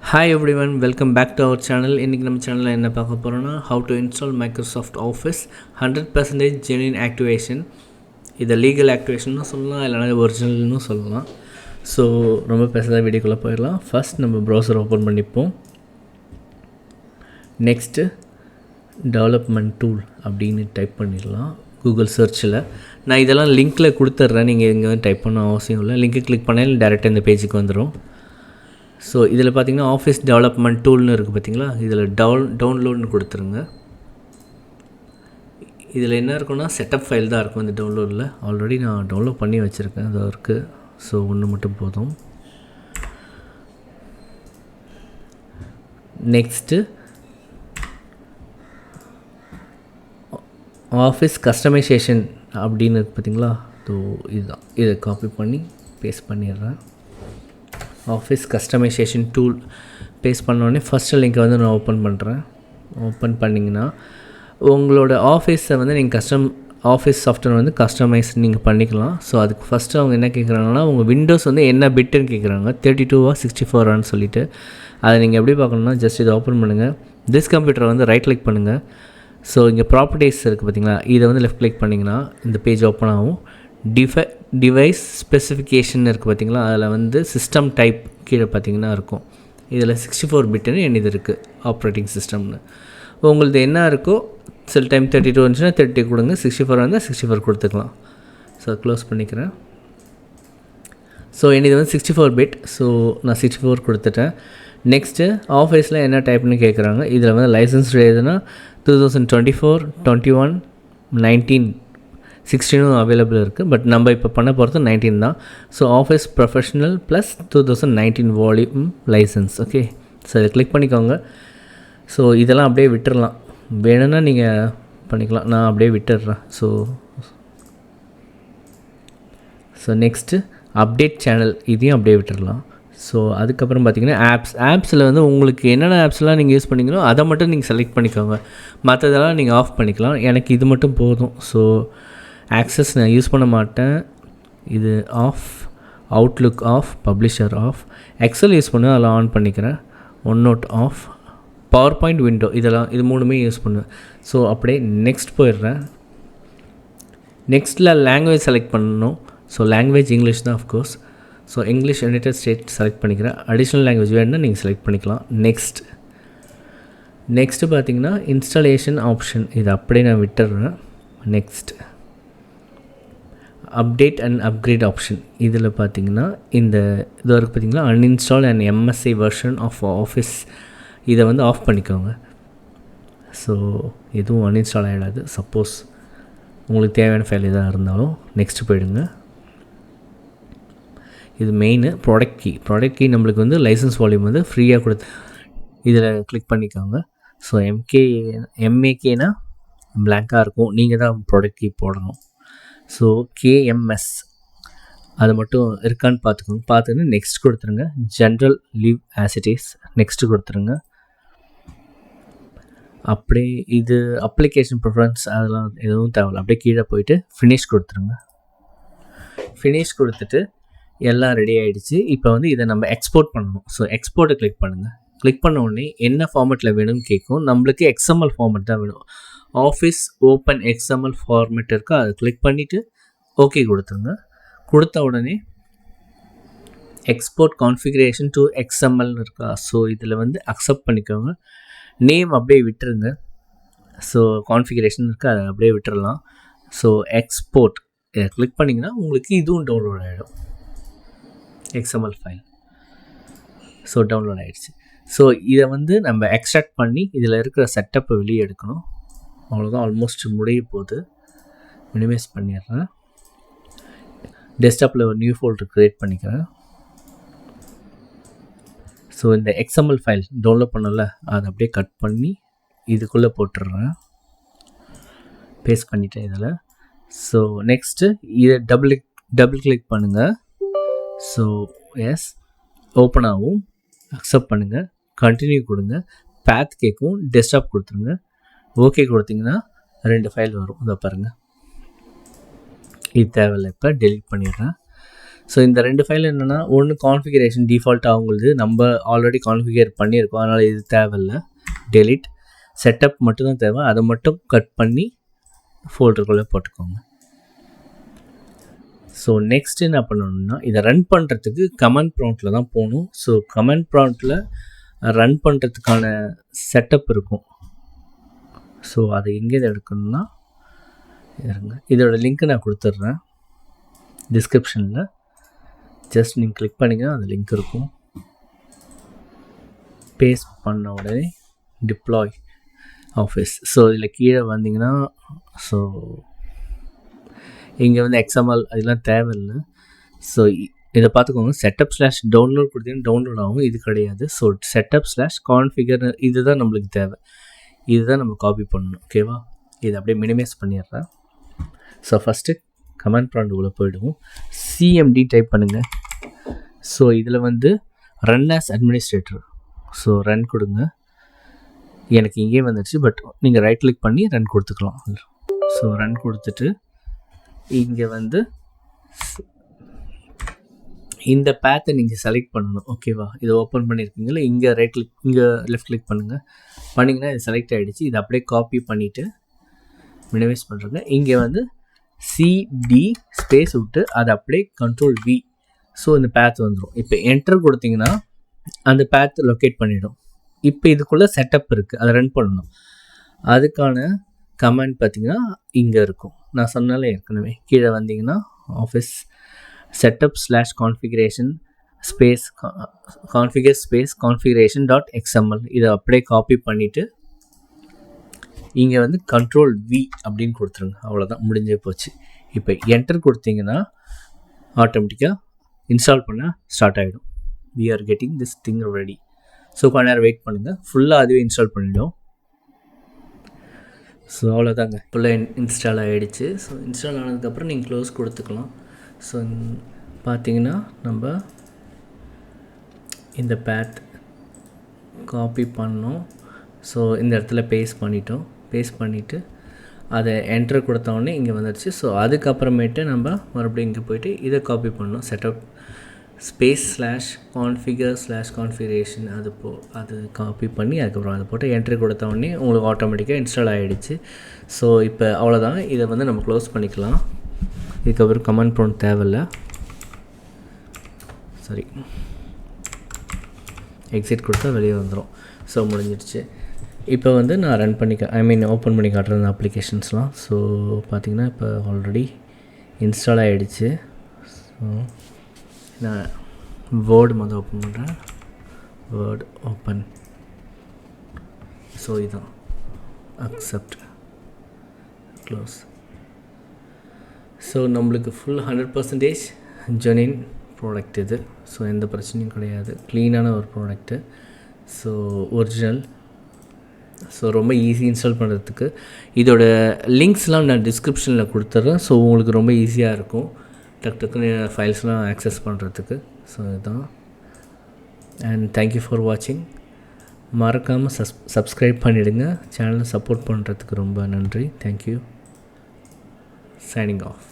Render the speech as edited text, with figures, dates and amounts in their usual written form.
Hi everyone, welcome back to our channel. இன்னைக்கு நம்ம சேனல்ல என்ன பார்க்க போறோம்னா how to install Microsoft Office 100% genuine activation. இது லீகல் ஆக்டிவேஷன்னு சொல்லலாம், இல்லைனா ஒரிஜினல்னு சொல்லலாம். ஸோ ரொம்ப பேசாத வீடியோக்குள்ளே போயிடலாம். ஃபர்ஸ்ட் நம்ம ப்ரௌசர் ஓப்பன் பண்ணிப்போம். நெக்ஸ்ட்டு டெவலப்மெண்ட் டூல் அப்படின்னு டைப் பண்ணிடலாம் கூகுள் சர்ச்சில். நான் இதெல்லாம் லிங்க்கில் கொடுத்துட்றேன், நீங்கள் இங்கே வந்து டைப் பண்ண அவசியம் இல்லை. லிங்க்கு கிளிக் பண்ணால் டேரெக்டாக இந்த பேஜுக்கு வந்துடும். ஸோ இதில் பார்த்தீங்கன்னா ஆஃபீஸ் டெவலப்மெண்ட் டூல்னு இருக்குது பார்த்தீங்களா, இதில் டவுன்லோட்னு கொடுத்துருங்க. இதில் என்ன இருக்குன்னா செட்டப் ஃபைல் தான் இருக்கும் இந்த டவுன்லோடில். ஆல்ரெடி நான் டவுன்லோட் பண்ணி வச்சுருக்கேன், அது இருக்குது. ஸோ ஒன்று மட்டும் போதும். நெக்ஸ்ட்டு ஆஃபீஸ் கஸ்டமைசேஷன் அப்படின்னு இருக்குது பார்த்தீங்களா, ஸோ இதுதான். இதை காப்பி பண்ணி பேஸ்ட் பண்ணிடுறேன். ஆஃபீஸ் கஸ்டமைசேஷன் டூல் பேஸ்ட் பண்ணோடனே ஃபஸ்ட்டு லிங்க்கை வந்து நான் ஓப்பன் பண்ணுறேன். ஓப்பன் பண்ணிங்கன்னா உங்களோட ஆஃபீஸை வந்து நீங்கள் ஆஃபீஸ் சாஃப்ட்வேர் வந்து கஸ்டமைஸ் நீங்கள் பண்ணிக்கலாம். ஸோ அதுக்கு ஃபஸ்ட்டு அவங்க என்ன கேட்குறாங்கன்னா, உங்கள் விண்டோஸ் வந்து என்ன பிட்டுன்னு கேட்குறாங்க, 32 64 சொல்லிவிட்டு. அதை நீங்கள் எப்படி பார்க்கணுன்னா, ஜஸ்ட் இதை ஓப்பன் பண்ணுங்கள். திஸ் கம்ப்யூட்டரை வந்து ரைட் கிளிக் பண்ணுங்கள். ஸோ இங்கே ப்ராப்பர்ட்டிஸ் இருக்குது பார்த்தீங்களா, இதை வந்து லெஃப்ட் கிளிக் பண்ணிங்கன்னா இந்த பேஜ் ஓப்பன் ஆகும். டிவைஸ் ஸ்பெசிஃபிகேஷன் இருக்குது பார்த்தீங்களா, அதில் வந்து சிஸ்டம் டைப் கீழே பார்த்தீங்கன்னா இருக்கும். இதில் 64 பிட்டுன்னு இது இருக்குது, ஆப்ரேட்டிங் சிஸ்டம்னு. உங்களுக்கு என்ன இருக்கோ, சில டைம் 32 இருந்துச்சுன்னா 30 கொடுங்க, 64 இருந்தால் 64 கொடுத்துக்கலாம். ஸோ க்ளோஸ் பண்ணிக்கிறேன். ஸோ இது வந்து 64 பிட். ஸோ நான் 64 கொடுத்துட்டேன். நெக்ஸ்ட்டு ஆஃபீஸில் என்ன டைப்னு கேட்குறாங்க. இதில் வந்து லைசன்ஸ் எதுனா 2024, 21, 19, 16 அவைலபிள் இருக்குது. பட் நம்ம இப்போ பண்ண போகிறது 19 தான். So office professional plus 2019 volume licence. Okay, so இதை கிளிக் பண்ணிக்கோங்க. ஸோ இதெல்லாம் அப்படியே விட்டுடலாம், வேணும்னா நீங்கள் பண்ணிக்கலாம். நான் அப்படியே விட்டுடுறேன். ஸோ நெக்ஸ்ட்டு அப்டேட் சேனல், இதையும் அப்படியே விட்டுடலாம். ஸோ அதுக்கப்புறம் பார்த்திங்கன்னா ஆப்ஸில் வந்து உங்களுக்கு என்னென்ன ஆப்ஸ்லாம் நீங்கள் யூஸ் பண்ணிங்களோ அதை மட்டும் நீங்கள் செலக்ட் பண்ணிக்கோங்க. மற்றதெல்லாம் நீங்கள் ஆஃப் பண்ணிக்கலாம். எனக்கு இது மட்டும் போதும். ஸோ ஆக்சஸ் நான் யூஸ் பண்ண மாட்டேன், இது off. Outlook off, publisher off. Excel use பண்ணுவேன், அதில் ஆன் பண்ணிக்கிறேன். OneNote off, PowerPoint window, இது மூணுமே யூஸ் பண்ணுவேன். ஸோ அப்படியே நெக்ஸ்ட் போயிடுறேன். நெக்ஸ்ட்டில் லாங்குவேஜ் செலக்ட் பண்ணணும். ஸோ லாங்குவேஜ் இங்கிலீஷ் தான் of course. So English United State select பண்ணிக்கிறேன். அடிஷ்னல் லாங்குவேஜ் வேணுன்னா நீங்கள் செலக்ட் பண்ணிக்கலாம். நெக்ஸ்ட்டு பார்த்தீங்கன்னா இன்ஸ்டாலேஷன் ஆப்ஷன், இது அப்படியே நான் விட்டுடுறேன். Next update and upgrade option, இதில் பார்த்தீங்கன்னா இது இருக்குது பார்த்தீங்களா, uninstall and MSI version of Office, இதை வந்து ஆஃப் பண்ணிக்கோங்க. ஸோ எதுவும் அன்இன்ஸ்டால் ஆகிடாது. சப்போஸ் உங்களுக்கு தேவையான ஃபைல் எதாக இருந்தாலும் நெக்ஸ்ட்டு போயிடுங்க. இது மெயின் ப்ராடக்ட் கீ நம்மளுக்கு வந்து லைசன்ஸ் வால்யூம் வந்து ஃப்ரீயாக கொடுத்து இதில் கிளிக் பண்ணிக்கோங்க. ஸோ எம்ஏகேனா பிளாங்காக இருக்கும், நீங்கள் தான் ப்ராடக்ட் கீ போடணும். ஸோ கேஎம்எஸ் அது மட்டும் இருக்கான்னு பார்த்துட்டு நெக்ஸ்ட் கொடுத்துருங்க. General leave as it is, next கொடுத்துருங்க. அப்படியே இது அப்ளிகேஷன் ப்ரிஃபரன்ஸ் அதெல்லாம் எதுவும் தேவையில்லை, அப்படியே கீழே போயிட்டு ஃபினிஷ் கொடுத்துருங்க. ஃபினிஷ் கொடுத்துட்டு எல்லாம் ரெடி ஆகிடுச்சு. இப்போ வந்து இதை நம்ம எக்ஸ்போர்ட் பண்ணணும். ஸோ எக்ஸ்போர்ட்டை கிளிக் பண்ணுங்கள். கிளிக் பண்ண உடனே என்ன ஃபார்மெட்டில் வேணும்னு கேட்கும். நம்மளுக்கு XML ஃபார்மெட் தான் வேணும். ஆஃபீஸ் ஓப்பன் XML ஃபார்மெட் இருக்கா, அதை கிளிக் பண்ணிவிட்டு ஓகே கொடுத்துருங்க. கொடுத்த உடனே எக்ஸ்போர்ட் கான்ஃபிகரேஷன் டு XML இருக்கா, ஸோ இதில் வந்து அக்செப்ட் பண்ணிக்கோங்க. நேம் அப்படியே விட்டுருங்க. ஸோ கான்ஃபிகரேஷன் இருக்குது, அதை அப்படியே விட்டுடலாம். ஸோ எக்ஸ்போர்ட் இதை கிளிக் பண்ணிங்கன்னா உங்களுக்கு இதுவும் டவுன்லோட் ஆகிடும், XML ஃபைல். ஸோ டவுன்லோட் ஆகிடுச்சு. ஸோ இதை வந்து நம்ம எக்ஸ்ட்ராக்ட் பண்ணி இதில் இருக்கிற செட்டப்பை வெளியே எடுக்கணும். அவ்வளோதான், ஆல்மோஸ்ட் முடிய போகுது. மினிமைஸ் பண்ணிடுறேன். டெஸ்க்டாப்பில் ஒரு நியூ ஃபோல்டர் க்ரியேட் பண்ணிக்கிறேன். ஸோ இந்த XML ஃபைல் டவுன்லோட் பண்ணல, அதை அப்படியே கட் பண்ணி இதுக்குள்ளே போட்டுடுறேன். பேஸ்ட் பண்ணிட்டேன் இதில். ஸோ நெக்ஸ்ட்டு இதை டபுள் கிளிக் பண்ணுங்கள். ஸோ எஸ் ஓப்பன் ஆகும். அக்செப்ட் பண்ணுங்கள், கண்டினியூ கொடுங்க. பேத் கேட்கும், டெஸ்க்டாப் கொடுத்துருங்க. ஓகே கொடுத்தீங்கன்னா 2 ஃபைல் வரும். இதை பாருங்கள், இது தேவையில்லை. இப்போ டெலிட் பண்ணிடுறேன். ஸோ இந்த 2 ஃபைல் என்னென்னா, ஒன்று கான்ஃபிகரேஷன் டிஃபால்ட் அவங்களுக்கு நம்ம ஆல்ரெடி கான்ஃபிகர் பண்ணியிருக்கோம், அதனால் இது தேவையில்லை. டெலிட். செட்டப் மட்டும்தான் தேவை, அதை மட்டும் கட் பண்ணி ஃபோல்டருக்குள்ளே போட்டுக்கோங்க. ஸோ நெக்ஸ்ட் என்ன பண்ணணும்னா, இதை ரன் பண்ணுறதுக்கு கமாண்ட் ப்ராம்ப்டில் தான் போகணும். ஸோ கமாண்ட் ப்ராம்ப்டில் ரன் பண்ணுறதுக்கான செட்டப் இருக்கும். ஸோ அதை எங்கே எடுக்கணும்னா, இதோட லிங்க்கு நான் கொடுத்துட்றேன் டிஸ்கிரிப்ஷனில். ஜஸ்ட் நீங்கள் கிளிக் பண்ணிங்கன்னா அந்த லிங்க் இருக்கும். பேஸ்ட் பண்ண உடனே டிப்ளாய் ஆஃபீஸ். ஸோ இதில் கீழே வந்தீங்கன்னா, ஸோ இங்கே வந்து XML அதெல்லாம் தேவையில்லை. ஸோ இதை பார்த்துக்கோங்க. setup/download கொடுத்தீங்கன்னா டவுன்லோட் ஆகும், இது கிடையாது. ஸோ setup/configure இதுதான் நம்மளுக்கு தேவை, இதுதான் நம்ம காப்பி பண்ணணும். ஓகேவா? இதை அப்படியே மினிமைஸ் பண்ணிடுறேன். ஸோ ஃபஸ்ட்டு கமாண்ட் ப்ராம்ப்ட் போய்டுவோம். CMD டைப் பண்ணுங்கள். ஸோ இதில் வந்து run as administrator. So run கொடுங்க. எனக்கு இங்கே வந்துடுச்சு, பட் நீங்கள் ரைட் கிளிக் பண்ணி ரன் கொடுத்துக்கலாம். ஸோ ரன் கொடுத்துட்டு இங்கே வந்து இந்த பேத்தை நீங்கள் செலக்ட் பண்ணணும். ஓகேவா? இதை ஓப்பன் பண்ணியிருக்கீங்களா, இங்கே ரைட் கிளிக், இங்கே லெஃப்ட் கிளிக் பண்ணுங்கள். பண்ணிங்கன்னா இது செலக்ட் ஆகிடுச்சு. இதை அப்படியே காப்பி பண்ணிவிட்டு மினிமைஸ் பண்ணுறேங்க. இங்கே வந்து CD ஸ்பேஸ் விட்டு அதை அப்படியே Ctrl+V. ஸோ இந்த பேத் வந்துடும். இப்போ என்டர் கொடுத்தீங்கன்னா அந்த பேத் லொக்கேட் பண்ணிவிடும். இப்போ இதுக்குள்ளே செட்டப் இருக்குது, அதை ரன் பண்ணணும். அதுக்கான கமாண்ட் பார்த்திங்கன்னா இங்கே இருக்கும். நான் சொன்னாலே ஏற்கனவே கீழே வந்தீங்கன்னா office setup/configuration space configure space configuration.xml இதை அப்படியே காப்பி பண்ணிவிட்டு இங்கே வந்து Ctrl+V அப்படின்னு கொடுத்துருங்க. அவ்வளோதான், முடிஞ்சே போச்சு. இப்போ என்டர் கொடுத்தீங்கன்னா ஆட்டோமேட்டிக்காக இன்ஸ்டால் பண்ண ஸ்டார்ட் ஆகிடும். we are getting this thing ready. So கொஞ்ச நேரம் வெயிட் பண்ணுங்கள், ஃபுல்லாக அதுவே இன்ஸ்டால் பண்ணிவிடும். ஸோ அவ்வளோதாங்க, ஃபுல்லாக இன்ஸ்டால் ஆகிடுச்சு. ஸோ இன்ஸ்டால் ஆனதுக்கப்புறம் நீங்கள் க்ளோஸ் கொடுத்துக்கலாம். ஸோ பார்த்தீங்கன்னா நம்ம இந்த பேத் காப்பி பண்ணோம். ஸோ இந்த இடத்துல பேஸ்ட் பண்ணிட்டோம். பேஸ்ட் பண்ணிவிட்டு அதை என்டர் கொடுத்தோடனே இங்கே வந்துடுச்சு. ஸோ அதுக்கப்புறமேட்டு நம்ம மறுபடியும் இங்கே போய்ட்டு இதை காப்பி பண்ணோம். செட்டப் space/configure/configuration அது காப்பி பண்ணி அதுக்கப்புறம் அதை போட்டு என்ட்ரி கொடுத்தோடனே உங்களுக்கு ஆட்டோமேட்டிக்காக இன்ஸ்டால் ஆகிடுச்சு. ஸோ இப்போ அவ்வளோதான், இதை வந்து நம்ம க்ளோஸ் பண்ணிக்கலாம். இதுக்கப்புறம் கமாண்ட் ப்ராம்ப்ட் தேவையில்லை. சரி, எக்ஸிட் கொடுத்தா வெளியே வந்துடும். ஸோ முடிஞ்சிடுச்சு. இப்போ வந்து நான் ரன் பண்ணி ஓப்பன் பண்ணி காட்டுறேன் அப்ளிகேஷன்ஸ்லாம். ஸோ பார்த்திங்கன்னா இப்போ ஆல்ரெடி இன்ஸ்டால் ஆகிடுச்சு. ஸோ நான் வேர்டு முதல் ஓப்பன் பண்ணுறேன். Word open. ஸோ இதுதான் அக்செப்ட், க்ளோஸ். ஸோ நம்மளுக்கு ஃபுல் 100% ஜெனின் ப்ராடக்ட் இது. ஸோ எந்த பிரச்சனையும் கிடையாது, க்ளீனான ஒரு ப்ராடக்ட்டு. So original. ஸோ ரொம்ப ஈஸி இன்ஸ்டால் பண்ணுறதுக்கு. இதோட லிங்க்ஸ்லாம் நான் டிஸ்கிரிப்ஷனில் கொடுத்துட்றேன். ஸோ உங்களுக்கு ரொம்ப ஈஸியாக இருக்கும் டக்குன்னு ஃபைல்ஸ்லாம் ஆக்சஸ் பண்ணுறதுக்கு. ஸோ இதுதான். அண்ட் தேங்க்யூ ஃபார் வாட்சிங். மறக்காமல் சப்ஸ்கிரைப் பண்ணிவிடுங்க. சேனலை சப்போர்ட் பண்ணுறதுக்கு ரொம்ப நன்றி. தேங்க்யூ. Signing off.